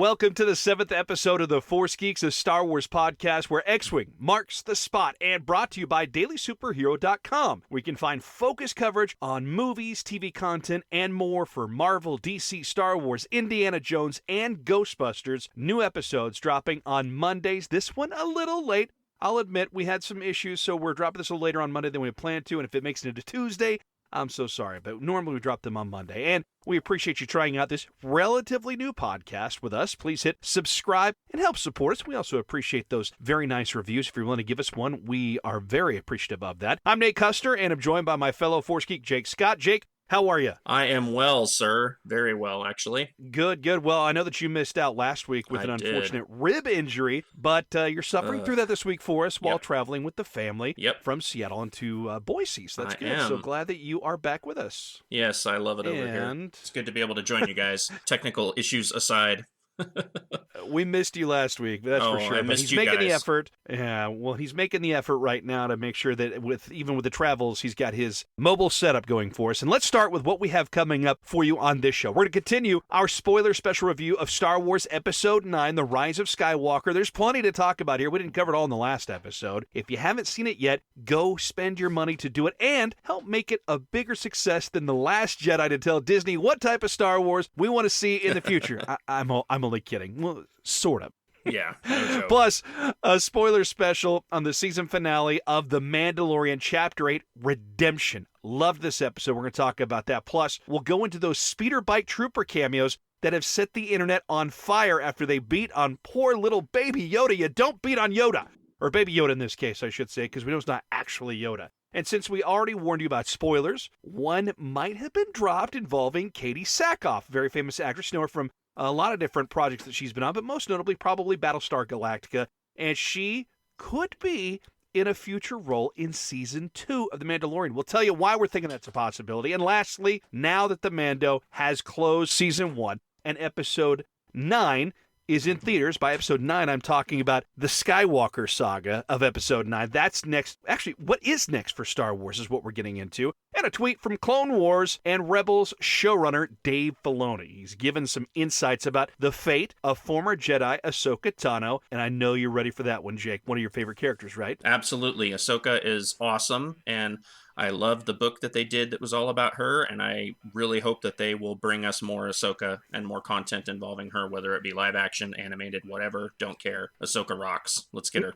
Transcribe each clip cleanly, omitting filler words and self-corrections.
Welcome to the 7th episode of the Force Geeks, a Star Wars podcast where X-Wing marks the spot, and brought to you by DailySuperhero.com, where you can find focused coverage on movies, TV content, and more for Marvel, DC, Star Wars, Indiana Jones, and Ghostbusters. New episodes dropping on Mondays. This one a little late. I'll admit we had some issues, so we're dropping this a little later on Monday than we had planned to, and if it makes it into Tuesday, I'm so sorry, but normally we drop them on Monday. And we appreciate you trying out this relatively new podcast with us. Please hit subscribe and help support us. We also appreciate those very nice reviews. If you're willing to give us one, we are very appreciative of that. I'm Nate Custer, and I'm joined by my fellow Force Geek, Jake Scott. Jake, how are you? I am well, sir. Very well, actually. Good. Well, I know that you missed out last week with an unfortunate rib injury, but you're suffering through that this week for us while traveling with the family from Seattle into Boise. So that's good. So glad that you are back with us. Yes, I love it over here. It's good to be able to join you guys. Technical issues aside. We missed you last week, that's for sure. But he's making the effort. Yeah, well, he's making the effort right now to make sure that even with the travels, he's got his mobile setup going for us. And let's start with what we have coming up for you on this show. We're going to continue our spoiler special review of Star Wars Episode 9, The Rise of Skywalker. There's plenty to talk about here. We didn't cover it all in the last episode. If you haven't seen it yet, go spend your money to do it and help make it a bigger success than The Last Jedi to tell Disney what type of Star Wars we want to see in the future. I'm only kidding. Well, sort of. Yeah. No Plus, a spoiler special on the season finale of The Mandalorian Chapter 8, Redemption. Loved this episode. We're going to talk about that. Plus, we'll go into those speeder bike trooper cameos that have set the internet on fire after they beat on poor little Baby Yoda. You don't beat on Yoda. Or Baby Yoda in this case, I should say, because we know it's not actually Yoda. And since we already warned you about spoilers, one might have been dropped involving Katee Sackhoff, very famous actress. You know her from a lot of different projects that she's been on, but most notably probably Battlestar Galactica, and she could be in a future role in Season 2 of The Mandalorian. We'll tell you why we're thinking that's a possibility. And lastly, now that The Mando has closed Season 1 and Episode 9 is in theaters. By Episode 9, I'm talking about the Skywalker saga of Episode 9. That's next. Actually, what is next for Star Wars is what we're getting into. And a tweet from Clone Wars and Rebels showrunner Dave Filoni. He's given some insights about the fate of former Jedi Ahsoka Tano. And I know you're ready for that one, Jake. One of your favorite characters, right? Absolutely. Ahsoka is awesome. And I love the book that they did that was all about her, and I really hope that they will bring us more Ahsoka and more content involving her, whether it be live action, animated, whatever. Don't care. Ahsoka rocks. Let's get her.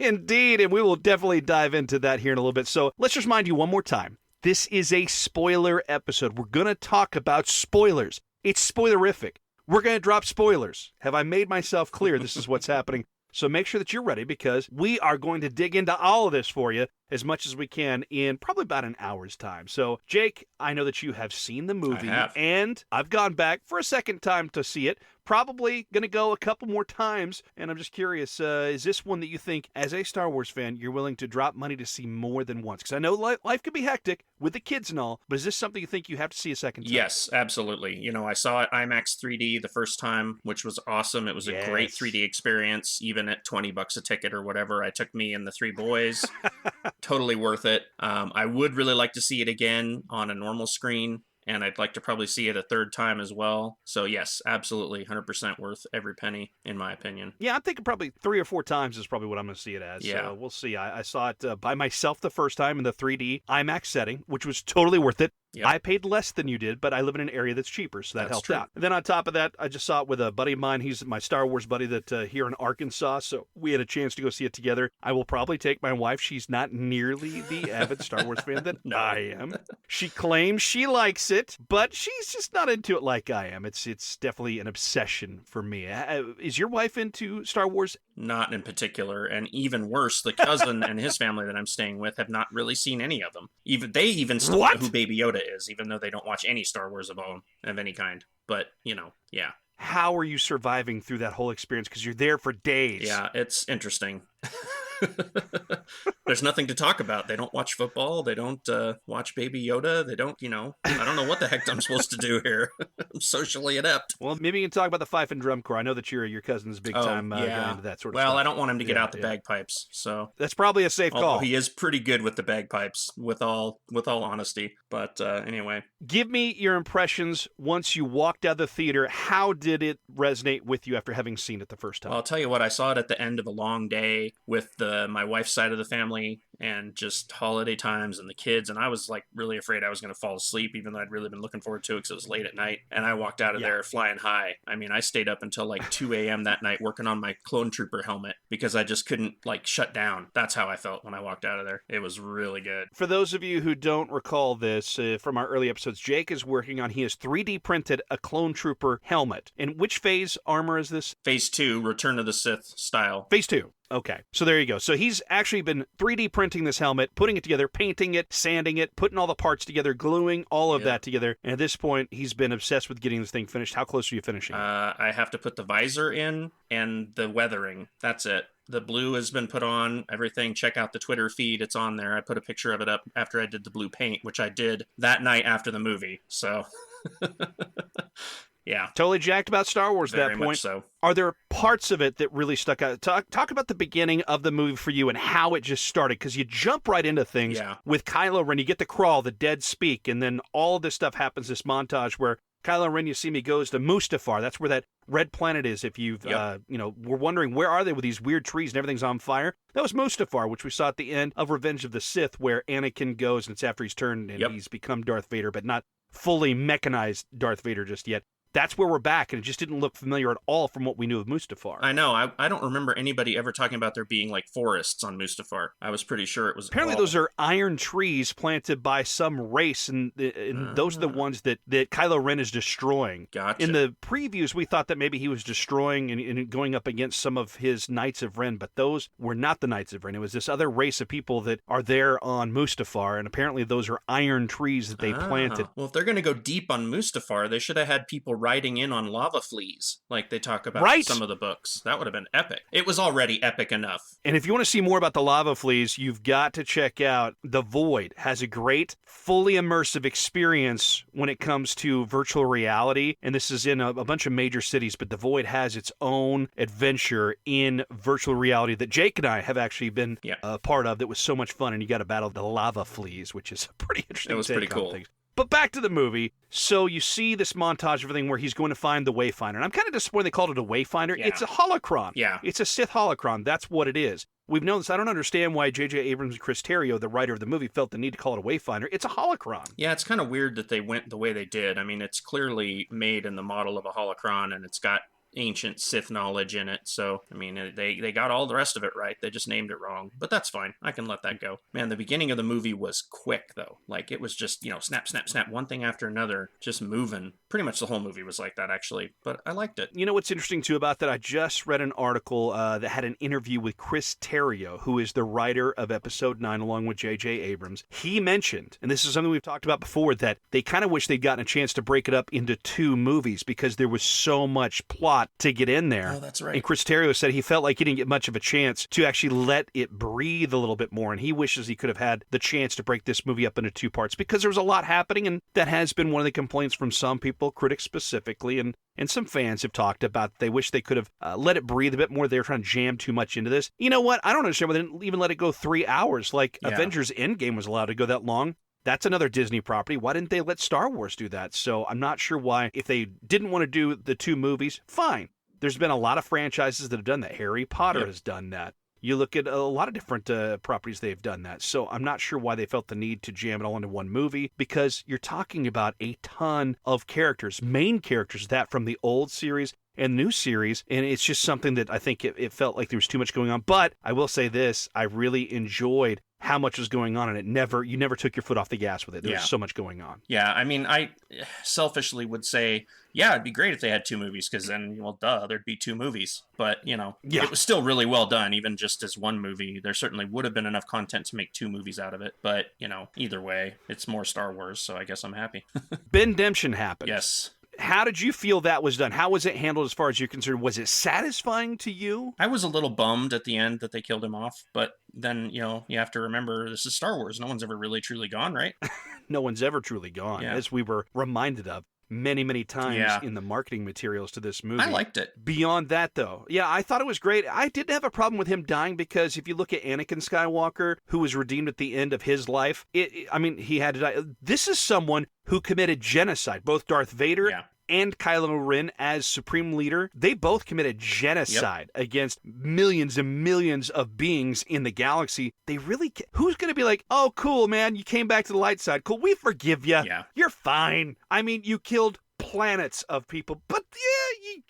Indeed, and we will definitely dive into that here in a little bit. So let's just remind you one more time. This is a spoiler episode. We're going to talk about spoilers. It's spoilerific. We're going to drop spoilers. Have I made myself clear? This is what's happening. So make sure that you're ready, because we are going to dig into all of this for you as much as we can in probably about an hour's time. So, Jake, I know that you have seen the movie, and I've gone back for a second time to see it. Probably going to go a couple more times, and I'm just curious, is this one that you think, as a Star Wars fan, you're willing to drop money to see more than once? Because I know life could be hectic with the kids and all, but is this something you think you have to see a second time? Yes, absolutely. You know, I saw it IMAX 3D the first time, which was awesome. It was a great 3D experience, even at $20 a ticket or whatever. I took me and the three boys. Totally worth it. I would really like to see it again on a normal screen, and I'd like to probably see it a third time as well. So yes, absolutely, 100% worth every penny, in my opinion. Yeah, I'm thinking probably 3 or 4 times is probably what I'm going to see it as. Yeah. So we'll see. I saw it by myself the first time in the 3D IMAX setting, which was totally worth it. Yep. I paid less than you did, but I live in an area that's cheaper, so that helped out. And then on top of that, I just saw it with a buddy of mine. He's my Star Wars buddy that here in Arkansas, so we had a chance to go see it together. I will probably take my wife. She's not nearly the avid Star Wars fan that I am. She claims she likes it, but she's just not into it like I am. It's definitely an obsession for me. Is your wife into Star Wars? Not in particular, and even worse, the cousin and his family that I'm staying with have not really seen any of them. They even still know who Baby Yoda is, even though they don't watch any Star Wars of any kind. But, you know, yeah. How are you surviving through that whole experience? Because you're there for days. Yeah, it's interesting. There's nothing to talk about. They don't watch football. They don't watch Baby Yoda. They don't, I don't know what the heck I'm supposed to do here. I'm socially inept. Well, maybe you can talk about the fife and drum corps. I know that your cousin's big time yeah. into that sort of well, stuff. I don't want him to get out the bagpipes, so that's probably a safe call. He is pretty good with the bagpipes, with all honesty. But anyway, give me your impressions once you walked out of the theater. How did it resonate with you after having seen it the first time? Well, I'll tell you what. I saw it at the end of a long day with my wife's side of the family and just holiday times and the kids, and I was like really afraid I was going to fall asleep, even though I'd really been looking forward to it because it was late at night. And I walked out of there flying high. I mean, I stayed up until like 2 a.m. that night working on my clone trooper helmet because I just couldn't like shut down. That's how I felt when I walked out of there. It was really good. For those of you who don't recall this from our early episodes, Jake is working on, he has 3D printed a clone trooper helmet. And which phase armor is this? Phase 2, Return of the Sith style. Phase 2. Okay, so there you go. So he's actually been 3D printing this helmet, putting it together, painting it, sanding it, putting all the parts together, gluing all of that together. And at this point, he's been obsessed with getting this thing finished. How close are you finishing? I have to put the visor in and the weathering. That's it. The blue has been put on, everything. Check out the Twitter feed. It's on there. I put a picture of it up after I did the blue paint, which I did that night after the movie. So... yeah. Totally jacked about Star Wars at that point. Very much so. Are there parts of it that really stuck out? Talk about the beginning of the movie for you and how it just started, because you jump right into things with Kylo Ren. You get the crawl, the dead speak, and then all of this stuff happens, this montage where Kylo Ren, you see me, goes to Mustafar. That's where that red planet is. If you've, we're wondering, where are they with these weird trees and everything's on fire? That was Mustafar, which we saw at the end of Revenge of the Sith, where Anakin goes, and it's after he's turned and he's become Darth Vader, but not fully mechanized Darth Vader just yet. That's where we're back, and it just didn't look familiar at all from what we knew of Mustafar. I know. I don't remember anybody ever talking about there being, like, forests on Mustafar. I was pretty sure it was... Apparently those are iron trees planted by some race, and those are the ones that Kylo Ren is destroying. Gotcha. In the previews, we thought that maybe he was destroying and going up against some of his Knights of Ren, but those were not the Knights of Ren. It was this other race of people that are there on Mustafar, and apparently those are iron trees that they planted. Well, if they're going to go deep on Mustafar, they should have had people riding in on lava fleas, like they talk about in some of the books. That would have been epic. It was already epic enough. And if you want to see more about the lava fleas, you've got to check out The Void. Has a great, fully immersive experience when it comes to virtual reality. And this is in a bunch of major cities, but The Void has its own adventure in virtual reality that Jake and I have actually been a part of. That was so much fun, and you got to battle the lava fleas, which is a pretty interesting. It was pretty cool. But back to the movie. So you see this montage of everything where he's going to find the Wayfinder. And I'm kind of disappointed they called it a Wayfinder. Yeah. It's a holocron. Yeah. It's a Sith holocron. That's what it is. We've known this. I don't understand why J.J. Abrams and Chris Terrio, the writer of the movie, felt the need to call it a Wayfinder. It's a holocron. Yeah, it's kind of weird that they went the way they did. I mean, it's clearly made in the model of a holocron, and it's got ancient Sith knowledge in it. So, I mean, they got all the rest of it right. They just named it wrong. But that's fine. I can let that go. Man, the beginning of the movie was quick, though. Like, it was just, snap, snap, snap, one thing after another, just moving. Pretty much the whole movie was like that, actually. But I liked it. You know what's interesting, too, about that? I just read an article that had an interview with Chris Terrio, who is the writer of Episode 9, along with J.J. Abrams. He mentioned, and this is something we've talked about before, that they kind of wish they'd gotten a chance to break it up into 2 movies because there was so much plot to get in there. Oh, that's right. And Chris Terrio said he felt like he didn't get much of a chance to actually let it breathe a little bit more, and he wishes he could have had the chance to break this movie up into 2 parts because there was a lot happening, and that has been one of the complaints from some people, critics specifically, and some fans have talked about they wish they could have let it breathe a bit more. They were trying to jam too much into this. You know what? I don't understand why they didn't even let it go 3 hours like Avengers Endgame was allowed to go that long. That's another Disney property. Why didn't they let Star Wars do that? So I'm not sure why. If they didn't want to do the 2 movies, fine. There's been a lot of franchises that have done that. Harry Potter has done that. You look at a lot of different properties, they've done that. So I'm not sure why they felt the need to jam it all into one movie, because you're talking about a ton of characters, main characters, that from the old series and new series, and it's just something that I think it felt like there was too much going on. But I will say this, I really enjoyed how much was going on, and you never took your foot off the gas with it. There was so much going on. Yeah, I mean, I selfishly would say, yeah, it'd be great if they had 2 movies, because then, well, duh, there'd be 2 movies. But, it was still really well done, even just as 1 movie. There certainly would have been enough content to make 2 movies out of it. But, either way, it's more Star Wars, so I guess I'm happy. Ben Demption happened. Yes. How did you feel that was done? How was it handled as far as you're concerned? Was it satisfying to you? I was a little bummed at the end that they killed him off, but then, you have to remember this is Star Wars. No one's ever really truly gone, right? No one's ever truly gone, as we were reminded of many, many times in the marketing materials to this movie. I liked it. Beyond that, though, I thought it was great. I didn't have a problem with him dying because if you look at Anakin Skywalker, who was redeemed at the end of his life, he had to die. This is someone who committed genocide. Both Darth Vader and Kylo Ren as Supreme Leader, they both committed genocide against millions and millions of beings in the galaxy. They really, who's going to be like, oh, cool, man, you came back to the light side. Cool, we forgive you. Yeah. You're fine. I mean, you killed planets of people, but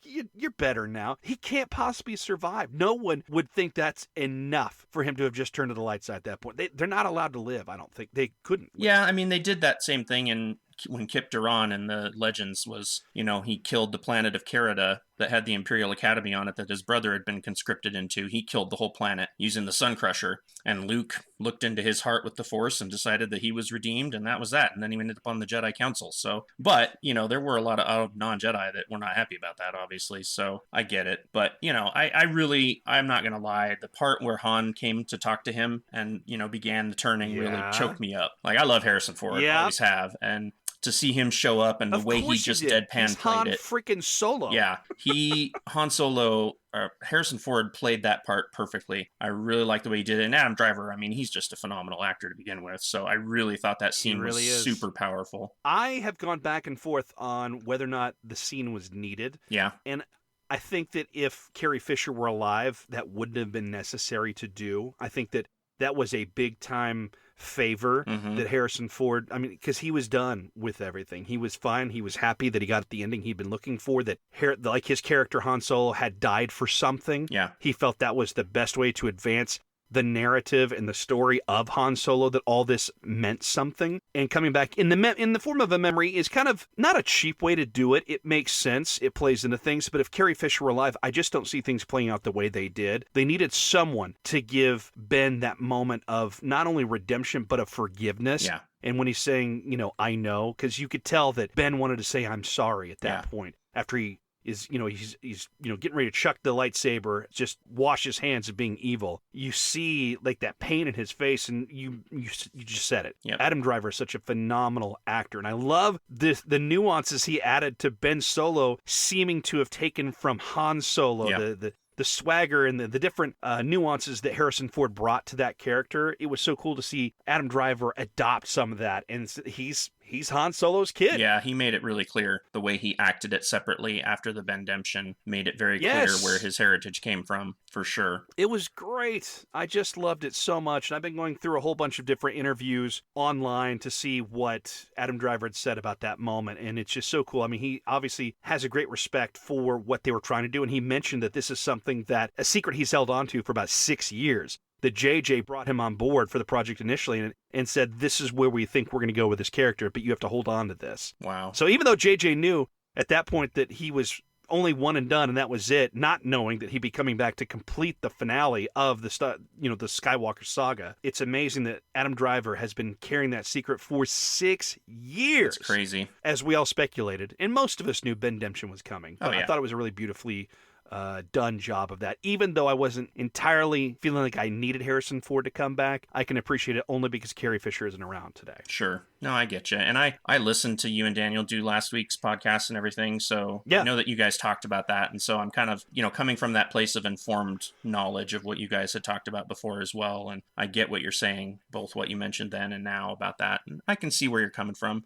you're better now. He can't possibly survive. No one would think that's enough for him to have just turned to the light side at that point. They're not allowed to live. I don't think they couldn't. Yeah, I mean, they did that same thing when Kip Duran in the Legends was, he killed the planet of Carida that had the Imperial Academy on it that his brother had been conscripted into. He killed the whole planet using the Sun Crusher. And Luke looked into his heart with the Force and decided that he was redeemed, and that was that. And then he ended up on the Jedi Council. So, but, there were a lot of non-Jedi that were not happy about that, obviously. So I get it. But, I'm not going to lie. The part where Han came to talk to him and, began the turning really choked me up. Like, I love Harrison Ford. Always have. And to see him show up and the way he just deadpan played it. Freaking Solo. Yeah, Han Solo, Harrison Ford played that part perfectly. I really like the way he did it. And Adam Driver, he's just a phenomenal actor to begin with. So I really thought that scene was super powerful. I have gone back and forth on whether or not the scene was needed. Yeah. And I think that if Carrie Fisher were alive, that wouldn't have been necessary to do. I think that was a big time favor that Harrison Ford, because he was done with everything. He was fine. He was happy that he got the ending he'd been looking for, that like his character Han Solo had died for something. Yeah. He felt that was the best way to advance the narrative and the story of Han Solo, that all this meant something. And coming back in the form of a memory is kind of not a cheap way to do it. It makes sense. It plays into things. But if Carrie Fisher were alive, I just don't see things playing out the way they did. They needed someone to give Ben that moment of not only redemption, but of forgiveness. Yeah. And when he's saying, I know, because you could tell that Ben wanted to say, I'm sorry at that point after he is, he's getting ready to chuck the lightsaber, just wash his hands of being evil. You see like that pain in his face, and you just said it. Yep. Adam Driver is such a phenomenal actor, and I love the nuances he added to Ben Solo, seeming to have taken from Han Solo. Yep. The swagger and the different nuances that Harrison Ford brought to that character. It was so cool to see Adam Driver adopt some of that, and he's Han Solo's kid. Yeah, he made it really clear. The way he acted it separately after the Bendemption made it very clear where his heritage came from, for sure. It was great. I just loved it so much. And I've been going through a whole bunch of different interviews online to see what Adam Driver had said about that moment. And it's just so cool. He obviously has a great respect for what they were trying to do. And he mentioned that this is something that a secret he's held on to for about 6 years. That JJ brought him on board for the project initially and said, this is where we think we're going to go with this character, but you have to hold on to this. Wow. So even though JJ knew at that point that he was only one and done and that was it, not knowing that he'd be coming back to complete the finale of the Skywalker saga, it's amazing that Adam Driver has been carrying that secret for 6 years. It's crazy. As we all speculated, and most of us knew Bendemption was coming. But I thought it was a really beautifully done job of that. Even though I wasn't entirely feeling like I needed Harrison Ford to come back, I can appreciate it only because Carrie Fisher isn't around today. Sure. No, I get you. And I listened to you and Daniel do last week's podcast and everything, so I know that you guys talked about that. And so I'm kind of, coming from that place of informed knowledge of what you guys had talked about before as well. And I get what you're saying, both what you mentioned then and now about that. And I can see where you're coming from.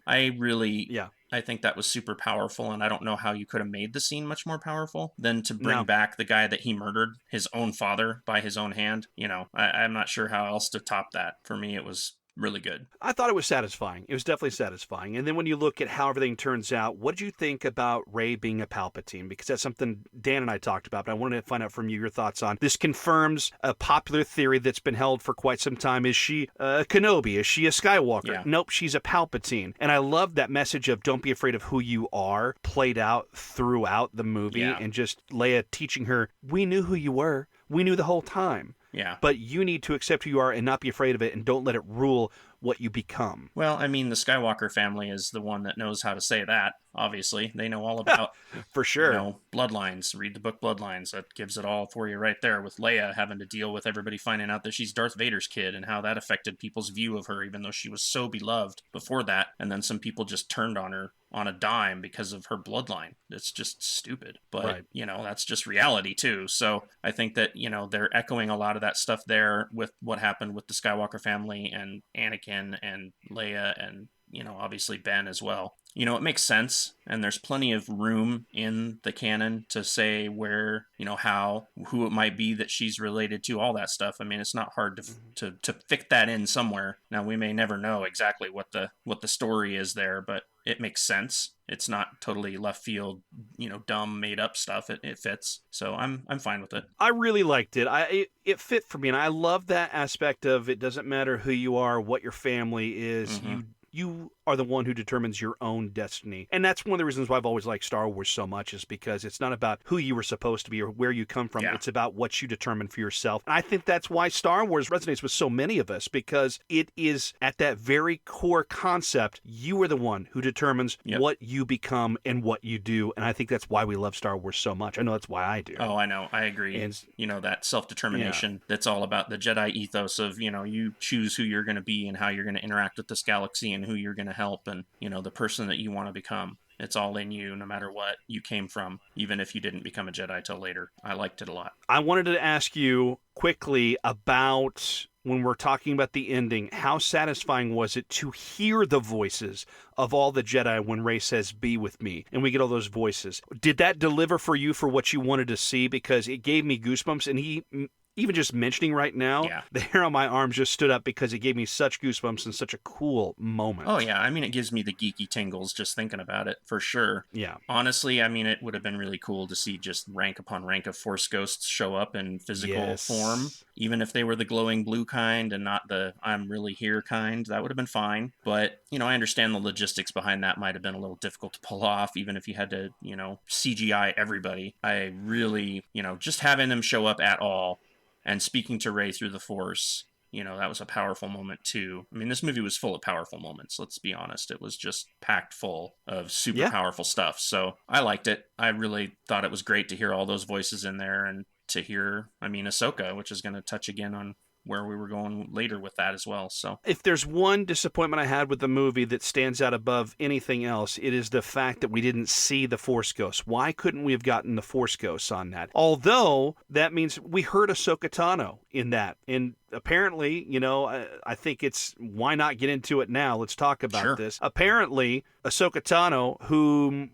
I think that was super powerful, and I don't know how you could have made the scene much more powerful than to bring back the guy that he murdered, his own father, by his own hand. I'm not sure how else to top that. For me, it was really good. I thought it was satisfying. It was definitely satisfying. And then when you look at how everything turns out, what did you think about Rey being a Palpatine? Because that's something Dan and I talked about, but I wanted to find out from you your thoughts on. This confirms a popular theory that's been held for quite some time. Is she a Kenobi? Is she a Skywalker? Yeah. Nope, she's a Palpatine. And I love that message of don't be afraid of who you are played out throughout the movie, and just Leia teaching her, we knew who you were. We knew the whole time. Yeah. But you need to accept who you are and not be afraid of it, and don't let it rule what you become. Well, the Skywalker family is the one that knows how to say that. obviously. They know all about, For sure. bloodlines. Read the book Bloodlines. That gives it all for you right there, with Leia having to deal with everybody finding out that she's Darth Vader's kid and how that affected people's view of her, even though she was so beloved before that. And then some people just turned on her on a dime because of her bloodline. It's just stupid. But, Right. that's just reality too. So I think that, they're echoing a lot of that stuff there with what happened with the Skywalker family and Anakin and Leia and, obviously Ben as well. It makes sense, and there's plenty of room in the canon to say where, how, who it might be that she's related to, all that stuff. I mean, it's not hard to fit that in somewhere. Now, we may never know exactly what the story is there, but it makes sense. It's not totally left field, dumb, made up stuff. It fits. So I'm fine with it. I really liked it. It fit for me, and I love that aspect of it doesn't matter who you are, what your family is. Mm-hmm. You are the one who determines your own destiny. And that's one of the reasons why I've always liked Star Wars so much, is because it's not about who you were supposed to be or where you come from. Yeah. It's about what you determine for yourself. And I think that's why Star Wars resonates with so many of us, because it is at that very core concept. You are the one who determines what you become and what you do. And I think that's why we love Star Wars so much. I know that's why I do. Oh, I know. I agree. And, that self-determination that's all about the Jedi ethos of, you choose who you're going to be and how you're going to interact with this galaxy and who you're going to help and, the person that you want to become. It's all in you, no matter what you came from, even if you didn't become a Jedi till later. I liked it a lot. I wanted to ask you quickly about, when we're talking about the ending, how satisfying was it to hear the voices of all the Jedi when Rey says, "Be with me," and we get all those voices? Did that deliver for you for what you wanted to see? Because it gave me goosebumps, and even just mentioning right now, the hair on my arms just stood up because it gave me such goosebumps and such a cool moment. Oh, yeah. I mean, it gives me the geeky tingles just thinking about it, for sure. Yeah. Honestly, I mean, it would have been really cool to see just rank upon rank of Force ghosts show up in physical form. Even if they were the glowing blue kind and not the I'm really here kind, that would have been fine. But, I understand the logistics behind that might have been a little difficult to pull off, even if you had to, CGI everybody. I really, just having them show up at all and speaking to Rey through the Force, that was a powerful moment too. I mean, this movie was full of powerful moments, let's be honest. It was just packed full of super powerful stuff. So I liked it. I really thought it was great to hear all those voices in there and to hear, Ahsoka, which is going to touch again on where we were going later with that as well. So if there's one disappointment I had with the movie that stands out above anything else, it is the fact that we didn't see the Force Ghosts. Why couldn't we have gotten the Force Ghosts on that? Although that means we heard Ahsoka Tano in that. And apparently, I think it's, why not get into it now? Let's talk about this. Apparently, Ahsoka Tano, whom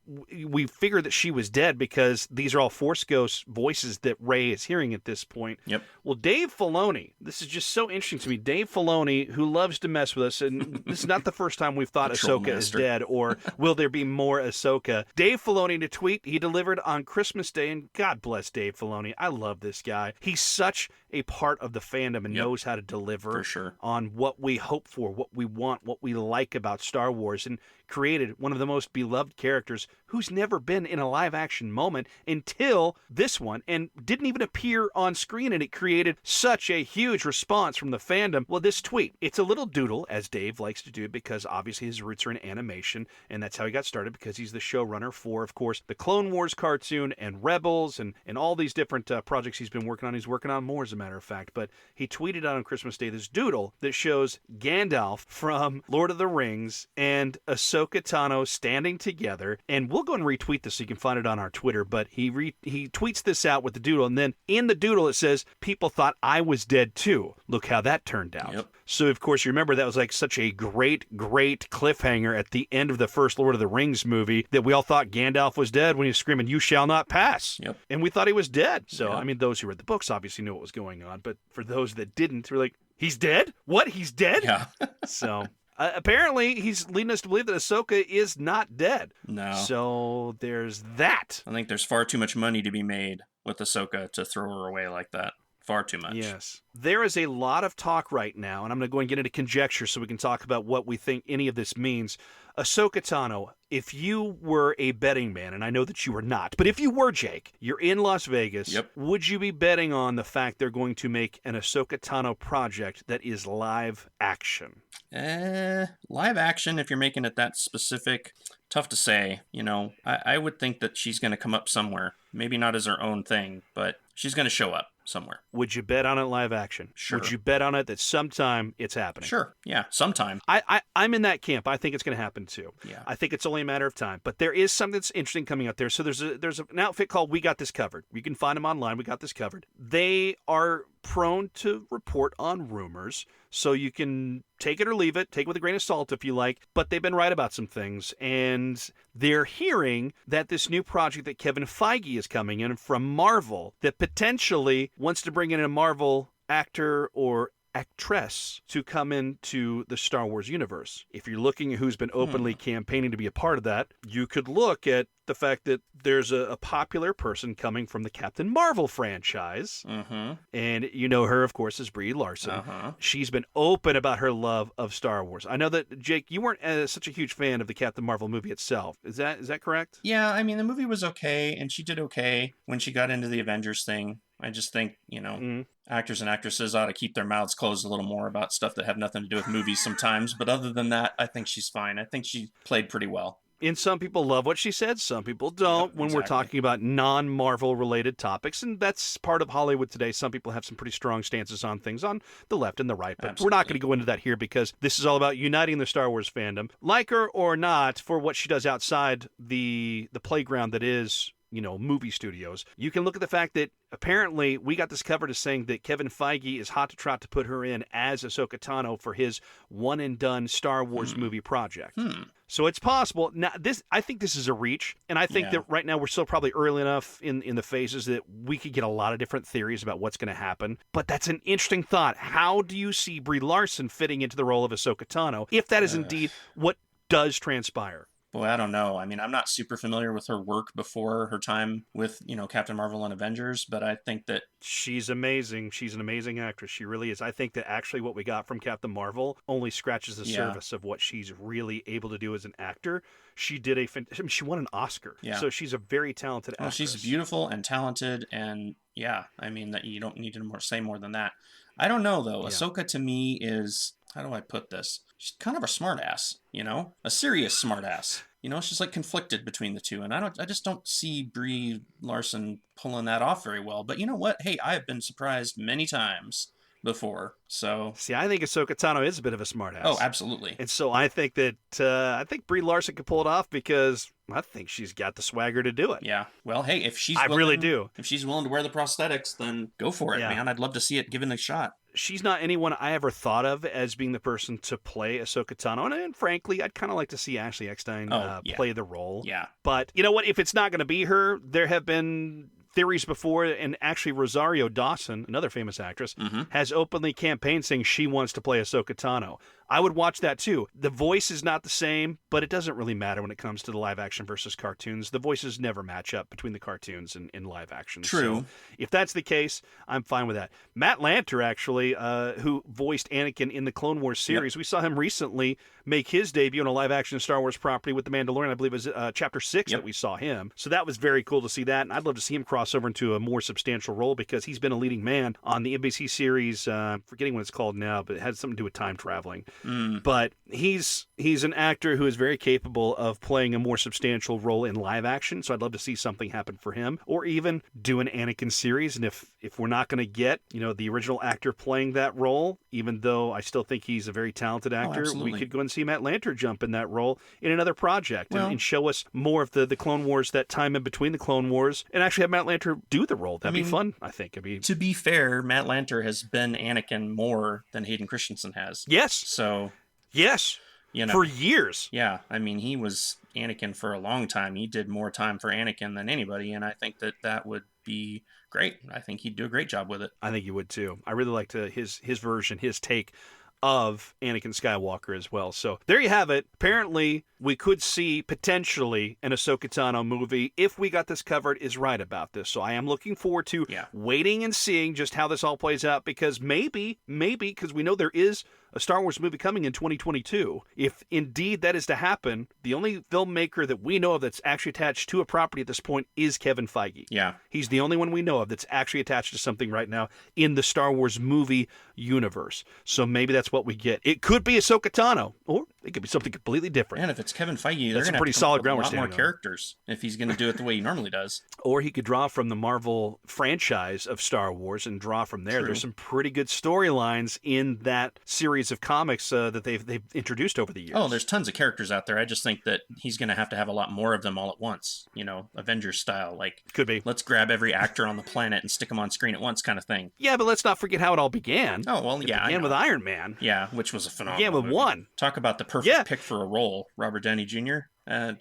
we figured that she was dead because these are all Force Ghost voices that Rey is hearing at this point. Yep. Well, Dave Filoni, this is just so interesting to me. Dave Filoni, who loves to mess with us, and this is not the first time we've thought Ahsoka is dead, or will there be more Ahsoka? Dave Filoni, in a tweet he delivered on Christmas Day, and God bless Dave Filoni. I love this guy. He's such a part of the fandom and knows how to deliver on what we hope for, what we want, what we like about Star Wars, and created one of the most beloved characters who's never been in a live-action moment until this one, and didn't even appear on screen, and it created such a huge response from the fandom. Well, this tweet, it's a little doodle, as Dave likes to do, because obviously his roots are in animation, and that's how he got started, because he's the showrunner for, of course, the Clone Wars cartoon and Rebels and all these different projects he's been working on. He's working on more, as a matter of fact, but he tweeted out on Christmas Day this doodle that shows Gandalf from Lord of the Rings and Ahsoka Tano standing together, and we'll go and retweet this so you can find it on our Twitter, but he tweets this out with the doodle, and then in the doodle it says, "People thought I was dead too. Look how that turned out." Yep. So, of course, you remember that was like such a great cliffhanger at the end of the first Lord of the Rings movie, that we all thought Gandalf was dead when he was screaming, "You shall not pass." Yep. And we thought he was dead. So, I mean, those who read the books obviously knew what was going on, but for those that didn't, we're like, he's dead? What? He's dead? Yeah. So... apparently, he's leading us to believe that Ahsoka is not dead. No. So there's that. I think there's far too much money to be made with Ahsoka to throw her away like that. Far too much. Yes. There is a lot of talk right now, and I'm going to go and get into conjecture so we can talk about what we think any of this means. Ahsoka Tano, if you were a betting man, and I know that you are not, but if you were, Jake, you're in Las Vegas, Yep. would you be betting on the fact they're going to make an Ahsoka Tano project that is live action? Live action, if you're making it that specific, tough to say. You know, I would think that she's going to come up somewhere. Maybe not as her own thing, but she's going to show up somewhere. Would you bet on it live action? Sure. Would you bet on it that sometime it's happening? Sure. Yeah, sometime. I'm in that camp. I think it's going to happen too. Yeah. I think it's only a matter of time. But there is something that's interesting coming out there. So there's an outfit called We Got This Covered. You can find them online. We Got This Covered. They are prone to report on rumors. So you can take it or leave it, take it with a grain of salt if you like, but they've been right about some things. And they're hearing that this new project that Kevin Feige is coming in from Marvel that potentially wants to bring in a Marvel actor or actress to come into the Star Wars universe. If you're looking at who's been openly campaigning to be a part of that, you could look at the fact that there's a popular person coming from the Captain Marvel franchise. Mm-hmm. And you know her, of course, as Brie Larson. Uh-huh. She's been open about her love of Star Wars. I know that, Jake, you weren't such a huge fan of the Captain Marvel movie itself. Is that correct? Yeah, I mean, the movie was okay, and she did okay when she got into the Avengers thing. I just think, actors and actresses ought to keep their mouths closed a little more about stuff that have nothing to do with movies sometimes. But other than that, I think she's fine. I think she played pretty well. And some people love what she said, some people don't. Yep, when we're talking about non-Marvel related topics, and that's part of Hollywood today. Some people have some pretty strong stances on things on the left and the right, but Absolutely. we're not going to go into that here because this is all about uniting the Star Wars fandom, like her or not, for what she does outside the playground that is, movie studios. You can look at the fact that apparently We Got This Covered as saying that Kevin Feige is hot to trot to put her in as Ahsoka Tano for his one and done Star Wars movie project. So it's possible. Now, I think this is a reach, and I think that right now we're still probably early enough in the phases that we could get a lot of different theories about what's going to happen. But that's an interesting thought. How do you see Brie Larson fitting into the role of Ahsoka Tano, if that is indeed what does transpire? Boy, I don't know. I mean, I'm not super familiar with her work before her time with, Captain Marvel and Avengers, but I think that she's amazing. She's an amazing actress. She really is. I think that actually what we got from Captain Marvel only scratches the surface of what she's really able to do as an actor. She did she won an Oscar. Yeah. So she's a very talented actress. She's beautiful and talented, and I mean, that you don't need to say more than that. I don't know, though. Yeah. Ahsoka to me is, how do I put this? She's kind of a smartass, a serious smartass. She's like conflicted between the two, and I just don't see Brie Larson pulling that off very well. But you know what? Hey, I have been surprised many times before. So see, I think Ahsoka Tano is a bit of a smartass. Oh, absolutely. And so I think that Brie Larson could pull it off because I think she's got the swagger to do it. Yeah. Well, hey, if she's really do. If she's willing to wear the prosthetics, then go for it, man. I'd love to see it given a shot. She's not anyone I ever thought of as being the person to play Ahsoka Tano. And frankly, I'd kind of like to see Ashley Eckstein play the role. Yeah. But you know what? If it's not going to be her, there have been theories before, and actually Rosario Dawson, another famous actress, has openly campaigned saying she wants to play Ahsoka Tano. I would watch that too. The voice is not the same, but it doesn't really matter when it comes to the live action versus cartoons. The voices never match up between the cartoons and live action. True. So if that's the case, I'm fine with that. Matt Lanter, actually, who voiced Anakin in the Clone Wars series, we saw him recently make his debut in a live action Star Wars property with The Mandalorian. I believe it was Chapter 6 that we saw him. So that was very cool to see that, and I'd love to see him cross over into a more substantial role because he's been a leading man on the NBC series, forgetting what it's called now, but it had something to do with time traveling. But he's an actor who is very capable of playing a more substantial role in live action, so I'd love to see something happen for him, or even do an Anakin series. And if we're not going to get the original actor playing that role, even though I still think he's a very talented actor, we could go and see Matt Lanter jump in that role in another project and show us more of the Clone Wars, that time in between the Clone Wars, and actually have Matt Lanter do the role. That'd be fun, I think. To be fair, Matt Lanter has been Anakin more than Hayden Christensen has. Yes. So yes. For years. Yeah. I mean, he was Anakin for a long time. He did more time for Anakin than anybody, and I think that would be great. I think he'd do a great job with it. I think he would too. I really liked his version, his take of Anakin Skywalker as well. So there you have it. Apparently, we could see potentially an Ahsoka Tano movie if we got this covered is right about this. So I am looking forward to waiting and seeing just how this all plays out, because maybe, because we know there is a Star Wars movie coming in 2022. If indeed that is to happen, the only filmmaker that we know of that's actually attached to a property at this point is Kevin Feige. Yeah. He's the only one we know of that's actually attached to something right now in the Star Wars movie universe. So maybe that's what we get. It could be Ahsoka Tano, or it could be something completely different. And if it's Kevin Feige, they're that's going a pretty to solid ground a lot more characters if he's going to do it the way he normally does. Or he could draw from the Marvel franchise of Star Wars and draw from there. True. There's some pretty good storylines in that series of comics that they've introduced over the years. Oh, there's tons of characters out there. I just think that he's going to have a lot more of them all at once. You know, Avengers style. Like, could be. Let's grab every actor on the planet and stick them on screen at once kind of thing. Yeah, but let's not forget how it all began. Oh, well, it yeah. began with Iron Man. Yeah, which was a phenomenal Yeah, with movie. one. Talk about the perfect pick for a role, Robert Downey Jr.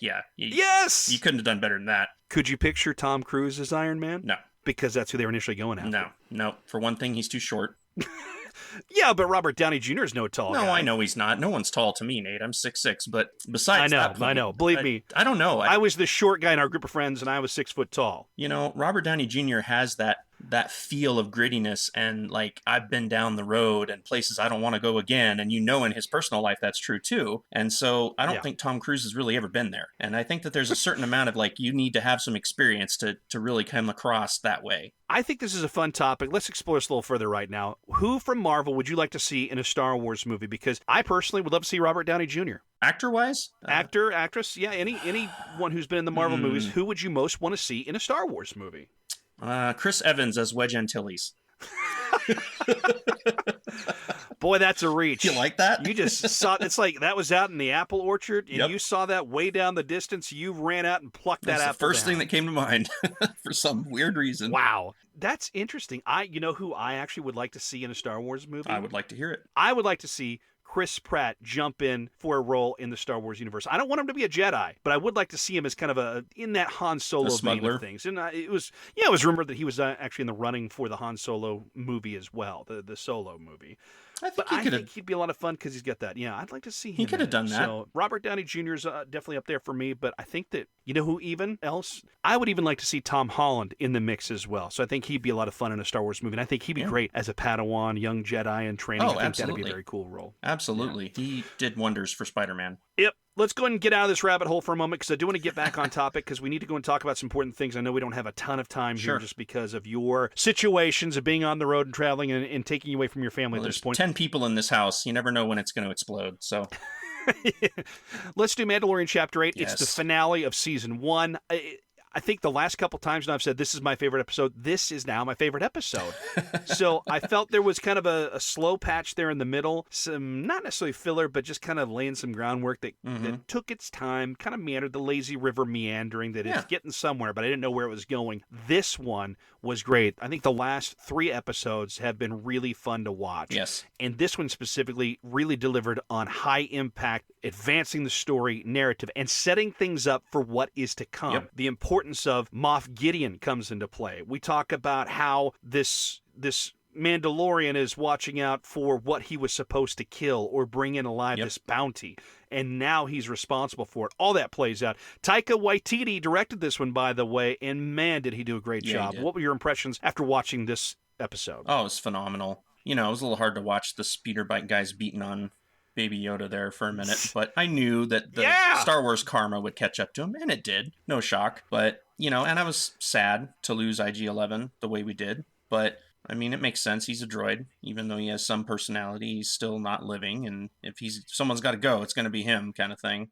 Yes! You couldn't have done better than that. Could you picture Tom Cruise as Iron Man? No. Because that's who they were initially going after. No. For one thing, he's too short. Yeah, but Robert Downey Jr. is no tall guy. No, I know he's not. No one's tall to me, Nate. I'm 6'6", but besides I know. Believe me. I don't know. I was the short guy in our group of friends, and I was 6 foot tall. You know, Robert Downey Jr. has that feel of grittiness, and like, I've been down the road and places I don't want to go again, and in his personal life that's true too. And so I don't think Tom Cruise has really ever been there. And I think that there's a certain amount of like, you need to have some experience to really come across that way. I think this is a fun topic. Let's explore this a little further right now. Who from Marvel would you like to see in a Star Wars movie? Because I personally would love to see Robert Downey Jr. Actor-wise? Actor, actress, anyone who's been in the Marvel movies, who would you most want to see in a Star Wars movie? Chris Evans as Wedge Antilles. Boy, that's a reach. You like that? You just saw, it's like that was out in the apple orchard, and you saw that way down the distance. You ran out and plucked that apple. That's the first thing that came to mind for some weird reason. Wow. That's interesting. You know who I actually would like to see in a Star Wars movie? I would like to hear it. I would like to see Chris Pratt jump in for a role in the Star Wars universe. I don't want him to be a Jedi, but I would like to see him as kind of in that Han Solo vein of things. And it was rumored that he was actually in the running for the Han Solo movie as well, the Solo movie. I think he'd be a lot of fun because he's got that. Yeah, I'd like to see him. He could have done that. So Robert Downey Jr. is definitely up there for me, but I think that, you know who even else? I would even like to see Tom Holland in the mix as well. So I think he'd be a lot of fun in a Star Wars movie. And I think he'd be great as a Padawan, young Jedi in training. I think that'd be a very cool role. Absolutely. Yeah. He did wonders for Spider-Man. Yep. Let's go ahead and get out of this rabbit hole for a moment, because I do want to get back on topic, because we need to go and talk about some important things. I know we don't have a ton of time here just because of your situations of being on the road and traveling and taking you away from your family at this point. There's 10 people in this house. You never know when it's going to explode, so... Let's do Mandalorian Chapter 8. Yes. It's the finale of Season 1. I think the last couple times now I've said this is my favorite episode. This is now my favorite episode. So I felt there was kind of a slow patch there in the middle. Some, not necessarily filler, but just kind of laying some groundwork that took its time, kind of meandered, the lazy river meandering, that it's getting somewhere, but I didn't know where it was going. This one was great. I think the last 3 episodes have been really fun to watch. Yes. And this one specifically really delivered on high impact, advancing the story narrative and setting things up for what is to come. Yep. The importance of Moff Gideon comes into play. We talk about how this Mandalorian is watching out for what he was supposed to kill or bring in alive, this bounty, and now he's responsible for it. All that plays out. Taika Waititi directed this one, by the way, and man, did he do a great job. What were your impressions after watching this episode? Oh, it was phenomenal. You know, it was a little hard to watch the speeder bike guys beating on Baby Yoda there for a minute, but I knew that the Star Wars karma would catch up to him, and it did. No shock. But, you know, and I was sad to lose IG-11 the way we did, but I mean, it makes sense. He's a droid. Even though he has some personality, he's still not living, and if someone's got to go, it's going to be him, kind of thing.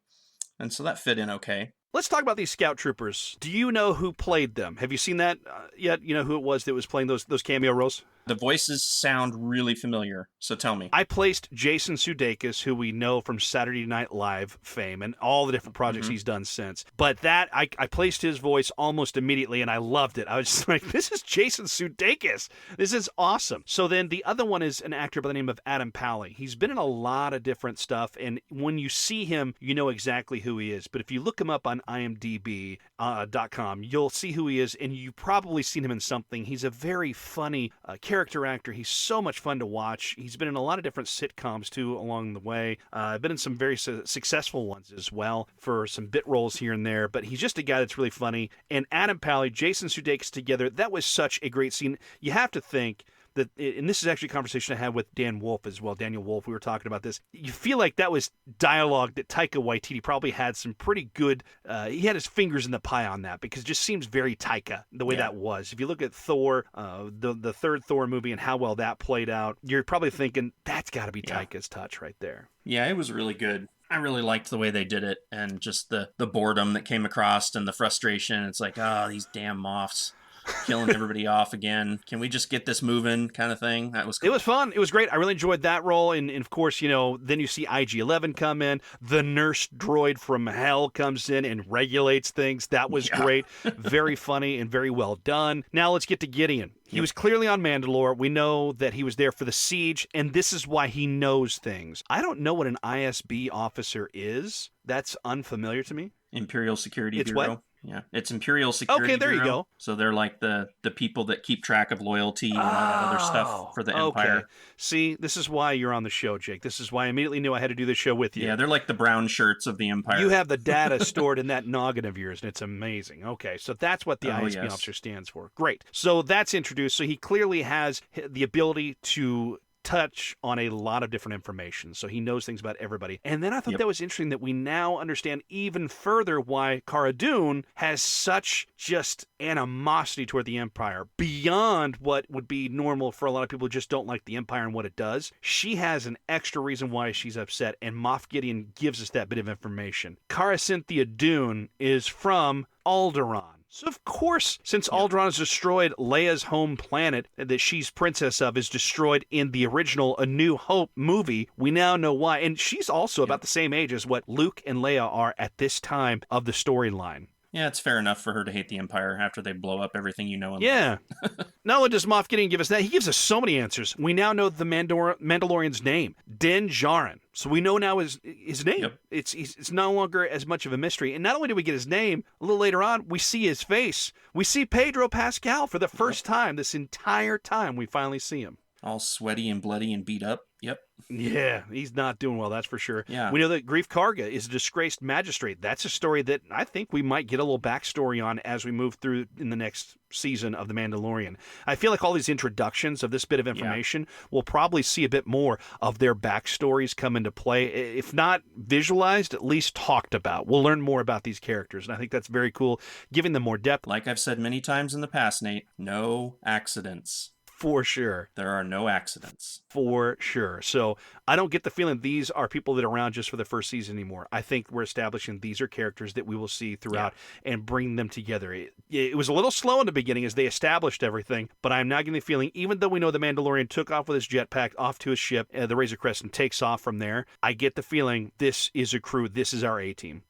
And so that fit in okay. Let's talk about these scout troopers. Do you know who played them? Have you seen that yet? You know who it was that was playing those cameo roles? The voices sound really familiar, so tell me. I placed Jason Sudeikis, who we know from Saturday Night Live fame and all the different projects he's done since. But that, I placed his voice almost immediately, and I loved it. I was just like, this is Jason Sudeikis. This is awesome. So then the other one is an actor by the name of Adam Pally. He's been in a lot of different stuff, and when you see him, you know exactly who he is. But if you look him up on IMDb.com, you'll see who he is, and you've probably seen him in something. He's a very funny character actor. He's so much fun to watch. He's been in a lot of different sitcoms, too, along the way. Been in some very successful ones as well for some bit roles here and there, but he's just a guy that's really funny. And Adam Pally, Jason Sudeikis together, that was such a great scene. You have to think that, and this is actually a conversation I had with Dan Wolf as well, Daniel Wolf, we were talking about this. You feel like that was dialogue that Taika Waititi probably had some pretty good, he had his fingers in the pie on that, because it just seems very Taika, the way that was. If you look at Thor, the third Thor movie and how well that played out, you're probably thinking, that's got to be Taika's touch right there. Yeah, it was really good. I really liked the way they did it, and just the boredom that came across and the frustration. It's like, these damn moths killing everybody off again. Can we just get this moving, kind of thing? That was cool. It was fun. It was great. I really enjoyed that role. And of course, then you see IG-11 come in. The nurse droid from hell comes in and regulates things. That was great. Very funny and very well done. Now let's get to Gideon. He was clearly on Mandalore. We know that he was there for the siege, and this is why he knows things. I don't know what an ISB officer is. That's unfamiliar to me. Imperial Security Bureau. What? Yeah, it's Imperial Security Bureau. Okay, there you go. So they're like the people that keep track of loyalty and all that other stuff for the Empire. See, this is why you're on the show, Jake. This is why I immediately knew I had to do this show with you. Yeah, they're like the brown shirts of the Empire. You have the data stored in that noggin of yours, and it's amazing. Okay, so that's what the ISB officer stands for. Great. So that's introduced. So he clearly has the ability to touch on a lot of different information, so he knows things about everybody. And then I thought that was interesting that we now understand even further why Cara Dune has such just animosity toward the Empire beyond what would be normal for a lot of people who just don't like the Empire and what it does. She has an extra reason why she's upset, and Moff Gideon gives us that bit of information. Cara Cynthia Dune is from Alderaan. So, of course, since Alderaan is destroyed, Leia's home planet that she's princess of is destroyed in the original A New Hope movie. We now know why. And she's also about the same age as what Luke and Leia are at this time of the storyline. Yeah, it's fair enough for her to hate the Empire after they blow up everything you know. Yeah. Not only does Moff Gideon give us that, he gives us so many answers. We now know the Mandalorian's name, Din Djarin. So we know now his name. Yep. It's no longer as much of a mystery. And not only do we get his name, a little later on, we see his face. We see Pedro Pascal for the first time. This entire time we finally see him. All sweaty and bloody and beat up. Yep. Yeah, he's not doing well, that's for sure. Yeah. We know that Greef Karga is a disgraced magistrate. That's a story that I think we might get a little backstory on as we move through in the next season of The Mandalorian. I feel like all these introductions of this bit of information, we'll probably see a bit more of their backstories come into play. If not visualized, at least talked about. We'll learn more about these characters, and I think that's very cool, giving them more depth. Like I've said many times in the past, Nate, no accidents. For sure. There are no accidents. For sure. So I don't get the feeling these are people that are around just for the first season anymore. I think we're establishing these are characters that we will see throughout and bring them together. It was a little slow in the beginning as they established everything, but I'm now getting the feeling, even though we know the Mandalorian took off with his jetpack off to his ship, the Razor Crest, and takes off from there, I get the feeling this is a crew. This is our A-team.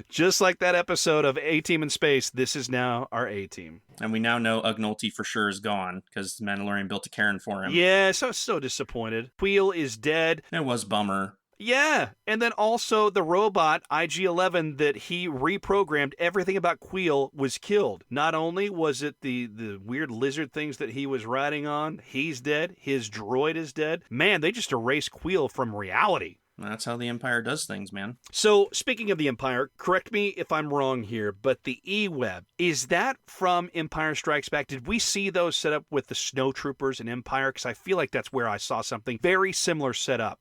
Just like that episode of A-Team in Space, this is now our A-Team. And we now know Ugnulty for sure is gone because the Mandalorian built a cairn for him. Yeah, so I was so disappointed. Queel is dead. It was bummer. Yeah, and then also the robot, IG-11, that he reprogrammed, everything about Queel was killed. Not only was it the weird lizard things that he was riding on, he's dead, his droid is dead. Man, they just erased Queel from reality. That's how the Empire does things, man. So, speaking of the Empire, correct me if I'm wrong here, but the E-Web, is that from Empire Strikes Back? Did we see those set up with the snowtroopers in Empire? Because I feel like that's where I saw something very similar set up.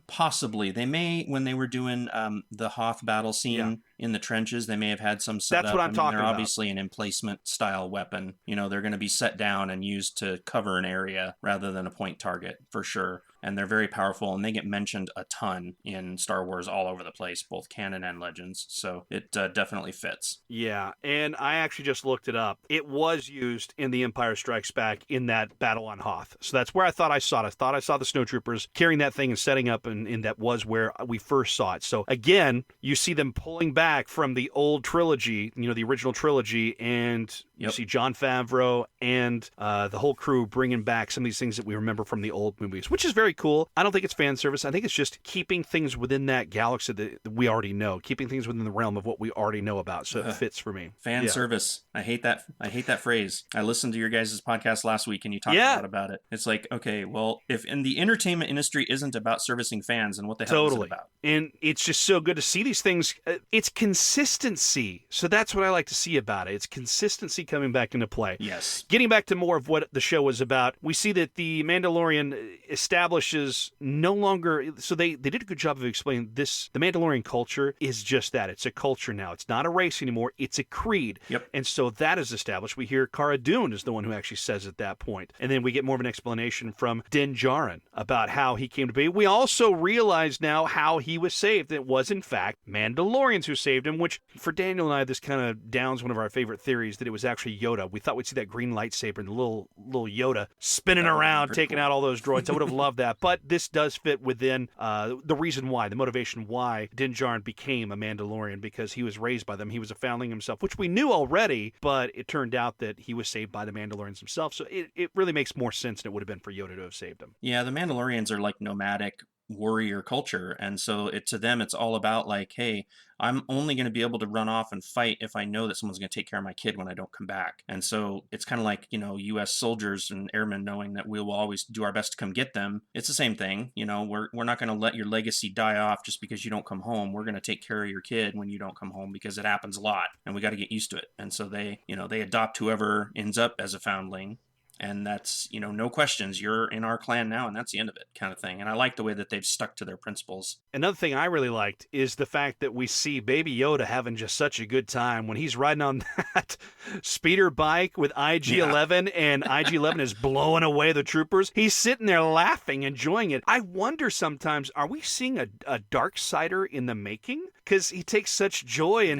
Possibly. They may, when they were doing the Hoth battle scene in the trenches, they may have had some set up. That's what I'm talking they're about. Obviously an emplacement style weapon. You know, they're going to be set down and used to cover an area rather than a point target, for sure. And they're very powerful, and they get mentioned a ton in Star Wars all over the place, both canon and Legends. So it definitely fits. Yeah, and I actually just looked it up. It was used in The Empire Strikes Back in that battle on Hoth. So that's where I thought I saw it. I thought I saw the snowtroopers carrying that thing and setting up, and that was where we first saw it. So again, you see them pulling back from the old trilogy, the original trilogy, and you see Jon Favreau and the whole crew bringing back some of these things that we remember from the old movies, which is very very cool. I don't think it's fan service. I think it's just keeping things within that galaxy that we already know, keeping things within the realm of what we already know about. So it fits for me. Fan service. I hate that. I hate that phrase. I listened to your guys' podcast last week and you talked a lot about it. It's like, okay, well, if in the entertainment industry isn't about servicing fans, then what the hell is it about? And it's just so good to see these things. It's consistency. So that's what I like to see about it. It's consistency coming back into play. Yes. Getting back to more of what the show was about, we see that the Mandalorian establishes no longer, so they did a good job of explaining this. The Mandalorian culture is just that. It's a culture now. It's not a race anymore. It's a creed. Yep. And so that is established. We hear Cara Dune is the one who actually says at that point. And then we get more of an explanation from Din Djarin about how he came to be. We also realize now how he was saved. It was, in fact, Mandalorians who saved him, which for Daniel and I, this kind of downs one of our favorite theories that it was actually Yoda. We thought we'd see that green lightsaber and the little Yoda spinning around, taking out all those droids. I would have loved that. But this does fit within the reason why, the motivation why Din Djarin became a Mandalorian, because he was raised by them. He was a foundling himself, which we knew already, but it turned out that he was saved by the Mandalorians himself. So it really makes more sense than it would have been for Yoda to have saved him. Yeah, the Mandalorians are like nomadic warrior culture, and so to them it's all about like, hey, I'm only going to be able to run off and fight if I know that someone's going to take care of my kid when I don't come back. And so it's kind of like, U.S. soldiers and airmen knowing that we will always do our best to come get them. It's the same thing. We're not going to let your legacy die off just because you don't come home. We're going to take care of your kid when you don't come home, because it happens a lot and we got to get used to it. And so they adopt whoever ends up as a foundling. And that's, no questions. You're in our clan now, and that's the end of it, kind of thing. And I like the way that they've stuck to their principles. Another thing I really liked is the fact that we see Baby Yoda having just such a good time when he's riding on that speeder bike with IG-11, and IG-11 is blowing away the troopers. He's sitting there laughing, enjoying it. I wonder sometimes, are we seeing a Darksider in the making? Because he takes such joy in,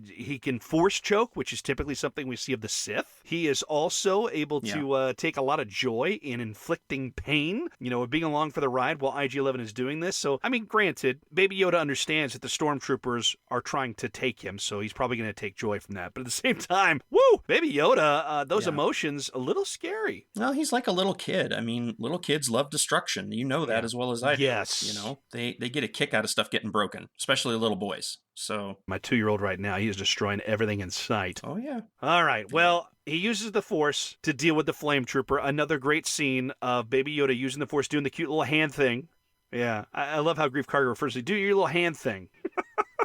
he can force choke, which is typically something we see of the Sith. He is also able to take a lot of joy in inflicting pain, being along for the ride while IG-11 is doing this. So, I mean, granted, Baby Yoda understands that the stormtroopers are trying to take him, so he's probably going to take joy from that. But at the same time, woo, Baby Yoda, those emotions, a little scary. Well, he's like a little kid. I mean, little kids love destruction. You know that as well as I do. Yes. They get a kick out of stuff getting broken, especially little boys. So my 2-year-old right now, he is destroying everything in sight. Oh, yeah. All right. Well, he uses the Force to deal with the Flame Trooper. Another great scene of Baby Yoda using the Force, doing the cute little hand thing. Yeah. I love how Grief Karga refers to it. Do your little hand thing.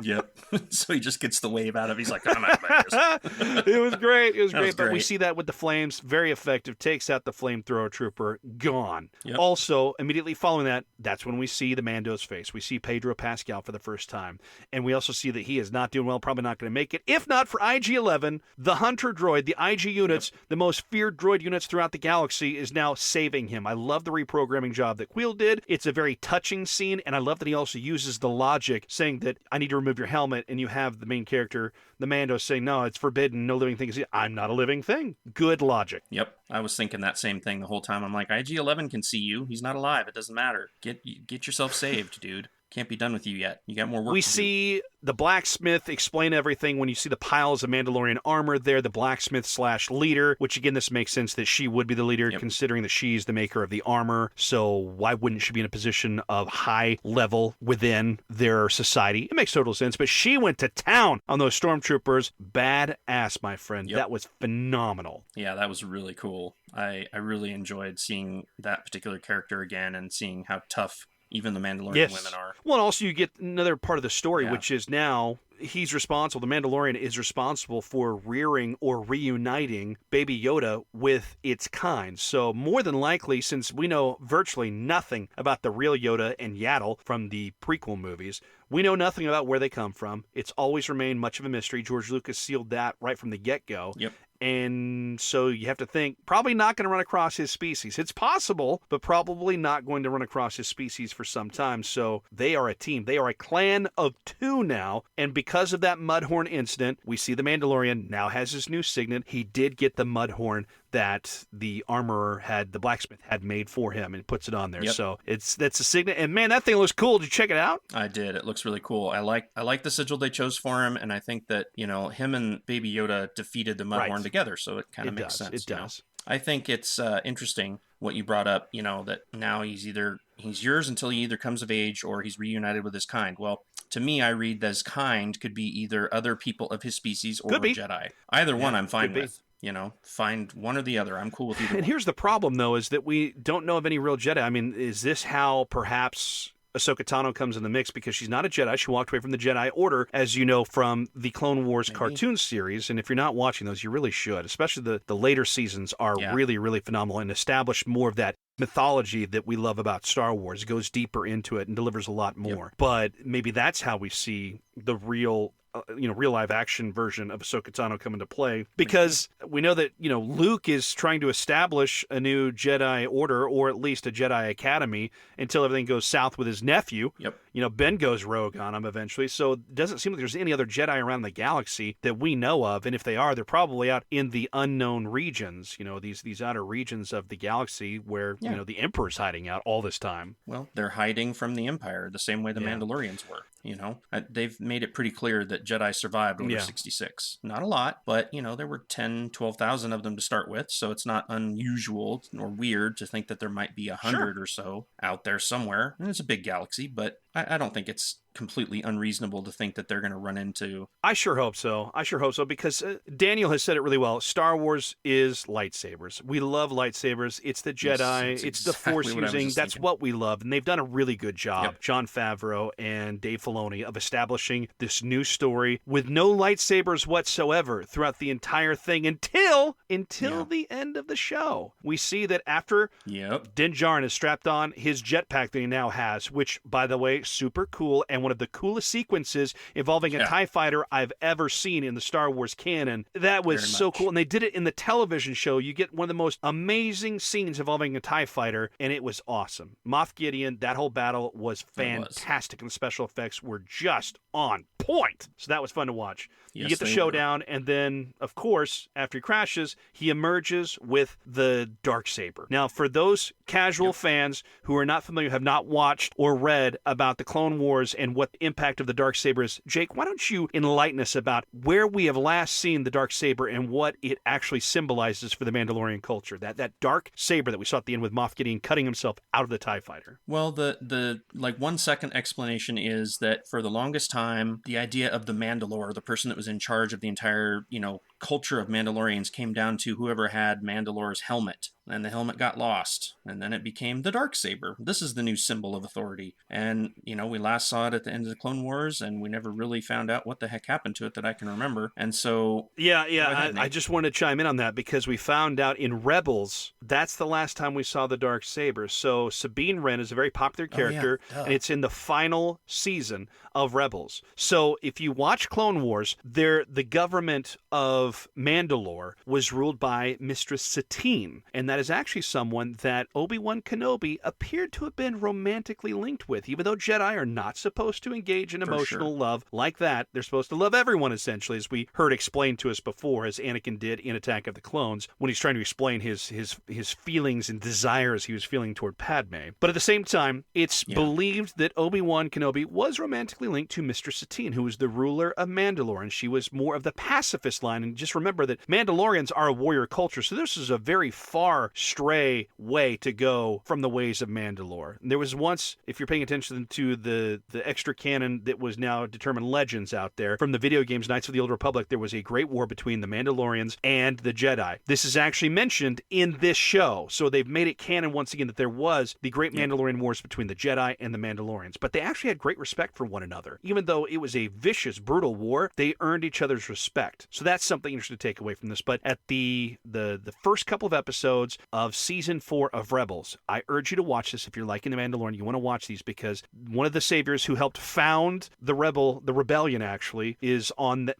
Yep. So he just gets the wave out of it. He's like, I'm out of this. It was great. It was great. But great. we see that with the flames. Very effective. Takes out the flamethrower trooper. Gone. Yep. Also, immediately following that, that's when we see the Mando's face. We see Pedro Pascal for the first time. And we also see that he is not doing well, probably not going to make it. If not for IG-11, the Hunter droid, the IG units, the most feared droid units throughout the galaxy, is now saving him. I love the reprogramming job that Quill did. It's a very touching scene. And I love that he also uses the logic saying that I need to remove your helmet, and you have the main character, the Mando, saying, no, it's forbidden, no living thing. I'm not a living thing. Good logic. Yep. I was thinking that same thing the whole time. I'm like, IG-11 can see you. He's not alive. It doesn't matter. Get yourself saved, dude. Can't be done with you yet. You got more work We to do. see the blacksmith explain everything when you see the piles of Mandalorian armor there, the blacksmith/leader, which again, this makes sense that she would be the leader, considering that she's the maker of the armor. So why wouldn't she be in a position of high level within their society? It makes total sense. But she went to town on those stormtroopers. Badass, my friend. That was phenomenal. Yeah, that was really cool. I really enjoyed seeing that particular character again and seeing how tough even the Mandalorian women are. Well, also you get another part of the story, which is now he's responsible, the Mandalorian is responsible for rearing or reuniting Baby Yoda with its kind. So more than likely, since we know virtually nothing about the real Yoda and Yaddle from the prequel movies, we know nothing about where they come from. It's always remained much of a mystery. George Lucas sealed that right from the get-go. Yep. And so you have to think, probably not going to run across his species. It's possible, but probably not going to run across his species for some time. So they are a team. They are a clan of 2 now. And because of that Mudhorn incident, we see the Mandalorian now has his new signet. He did get the Mudhorn that the armorer the blacksmith had made for him, and puts it on there. So that's a signet. And man, that thing looks cool. Did you check it out? I did. It looks really cool. I like the sigil they chose for him, and I think that, him and Baby Yoda defeated the Mudhorn together, so it kind of makes sense. It does. I think it's interesting what you brought up, that now he's yours until he either comes of age or he's reunited with his kind. Well, to me, I read that his kind could be either other people of his species or Could be. Jedi. Either one I'm fine could be. with. Find one or the other. I'm cool with either And one. here's the problem, though, is that we don't know of any real Jedi. I mean, is this how perhaps Ahsoka Tano comes in the mix? Because she's not a Jedi. She walked away from the Jedi Order, as you know, from the Clone Wars cartoon series. And if you're not watching those, you really should. Especially the later seasons are really, really phenomenal and establish more of that mythology that we love about Star Wars. It goes deeper into it and delivers a lot more. But maybe that's how we see the real real live action version of Ahsoka Tano come into play, because we know that, Luke is trying to establish a new Jedi Order, or at least a Jedi Academy, until everything goes south with his nephew. Ben goes rogue on him eventually, so it doesn't seem like there's any other Jedi around the galaxy that we know of, and if they are, they're probably out in the unknown regions, these outer regions of the galaxy where, the Emperor's hiding out all this time. Well, they're hiding from the Empire the same way the Mandalorians were. They've made it pretty clear that Jedi survived Order 66. Not a lot, but, there were 10, 12,000 of them to start with, so it's not unusual or weird to think that there might be 100 or so out there somewhere. And it's a big galaxy, but I don't think it's completely unreasonable to think that they're going to run into... I sure hope so, because Daniel has said it really well. Star Wars is lightsabers. We love lightsabers. It's the Jedi. It's the Force using. That's what we love. And they've done a really good job, Jon Favreau and Dave Filoni, of establishing this new story with no lightsabers whatsoever throughout the entire thing until the end of the show. We see that after Din Djarin is strapped on his jetpack that he now has, which, by the way, super cool, and one of the coolest sequences involving a TIE fighter I've ever seen in the Star Wars canon. That was so cool. And they did it in the television show. You get one of the most amazing scenes involving a TIE fighter, and it was awesome. Moff Gideon, that whole battle was fantastic, and the special effects were just on point. So that was fun to watch. You get the showdown, and then, of course, after he crashes, he emerges with the Darksaber. Now, for those casual fans who are not familiar, have not watched or read about the Clone Wars and what the impact of the Darksaber is, Jake, why don't you enlighten us about where we have last seen the Darksaber and what it actually symbolizes for the Mandalorian culture? That dark saber that we saw at the end with Moff Gideon cutting himself out of the TIE fighter. Well, the 1 second explanation is that for the longest time, the idea of the Mandalore, the person that was in charge of the entire, culture of Mandalorians, came down to whoever had Mandalore's helmet. And the helmet got lost, and then it became the Darksaber. This is the new symbol of authority. And, we last saw it at the end of the Clone Wars, and we never really found out what the heck happened to it that I can remember. And so... I just want to chime in on that, because we found out in Rebels, that's the last time we saw the Darksaber. So Sabine Wren is a very popular character, and it's in the final season of Rebels. So if you watch Clone Wars, the government of Mandalore was ruled by Mistress Satine, and that is actually someone that Obi-Wan Kenobi appeared to have been romantically linked with. Even though Jedi are not supposed to engage in emotional love like that, they're supposed to love everyone, essentially, as we heard explained to us before, as Anakin did in Attack of the Clones, when he's trying to explain his feelings and desires he was feeling toward Padme. But at the same time, it's believed that Obi-Wan Kenobi was romantically linked to Mistress Satine, who was the ruler of Mandalore, and she was more of the pacifist line. And just remember that Mandalorians are a warrior culture, so this is a very far stray way to go from the ways of Mandalore. And there was once, if you're paying attention to the extra canon that was now determined legends out there, from the video games Knights of the Old Republic, there was a great war between the Mandalorians and the Jedi. This is actually mentioned in this show, so they've made it canon once again that there was the great Mandalorian wars between the Jedi and the Mandalorians. But they actually had great respect for one another. Even though it was a vicious, brutal war, they earned each other's respect. So that's something interesting to take away from this. But at the first couple of episodes of season 4 of Rebels, I urge you to watch this if you're liking the Mandalorian. You want to watch these, because one of the saviors who helped found the rebellion actually is